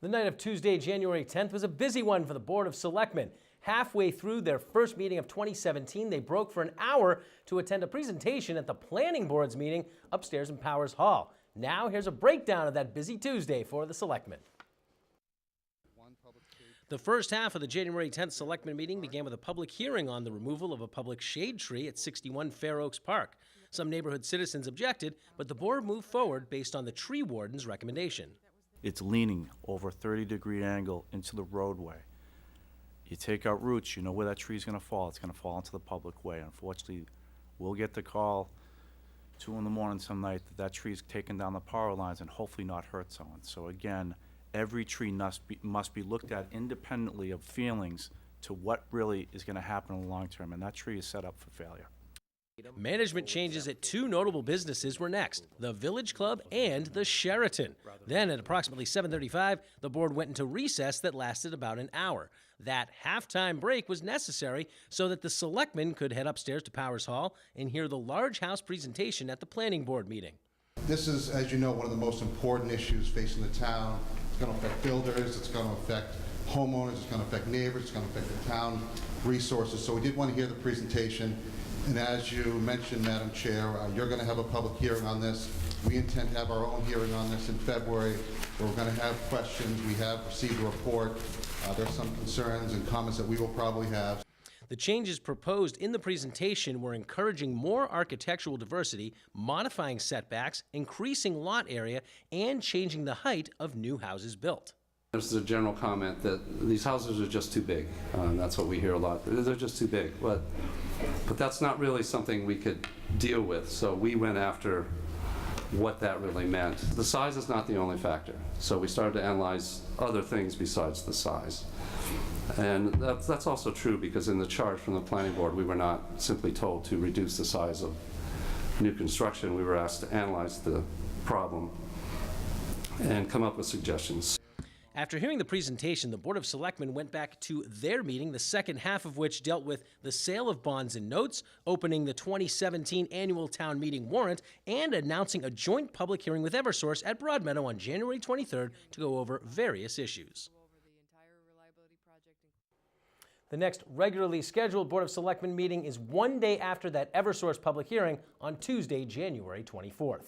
The night of Tuesday, January 10th was a busy one for the Board of Selectmen. Halfway through their first meeting of 2017, they broke for an hour to attend a presentation at the Planning Board's meeting upstairs in Powers Hall. Now here's a breakdown of that busy Tuesday for the Selectmen. The first half of the January 10th Selectmen meeting began with a public hearing on the removal of a public shade tree at 61 Fair Oaks Park. Some neighborhood citizens objected, but the board moved forward based on the tree warden's recommendation. It's leaning over a 30-degree angle into the roadway. You take out roots, you know where that tree's going to fall. It's going to fall into the public way. Unfortunately, we'll get the call 2 in the morning some night that that tree's taken down the power lines and hopefully not hurt someone. So again, every tree must be looked at independently of feelings to what really is going to happen in the long term, and that tree is set up for failure. Management changes at 2 notable businesses were next, the Village Club and the Sheraton. Then at approximately 7:35, the board went into recess that lasted about an hour. That halftime break was necessary so that the Selectmen could head upstairs to Powers Hall and hear the large house presentation at the Planning Board meeting. This is, as you know, one of the most important issues facing the town. It's going to affect builders, it's going to affect homeowners, it's going to affect neighbors, it's going to affect the town resources. So we did want to hear the presentation. And as you mentioned, Madam Chair, you're going to have a public hearing on this. We intend to have our own hearing on this in February, where we're going to have questions. We have received a report. There's some concerns and comments that we will probably have. The changes proposed in the presentation were encouraging more architectural diversity, modifying setbacks, increasing lot area, and changing the height of new houses built. There's a general comment that these houses are just too big. That's what we hear a lot. They're just too big. But that's not really something we could deal with. So we went after what that really meant. The size is not the only factor. So we started to analyze other things besides the size. And that's also true because in the charge from the Planning Board, we were not simply told to reduce the size of new construction. We were asked to analyze the problem and come up with suggestions. After hearing the presentation, the Board of Selectmen went back to their meeting, the second half of which dealt with the sale of bonds and notes, opening the 2017 annual town meeting warrant, and announcing a joint public hearing with Eversource at Broadmeadow on January 23rd to go over various issues. The next regularly scheduled Board of Selectmen meeting is one day after that Eversource public hearing on Tuesday, January 24th.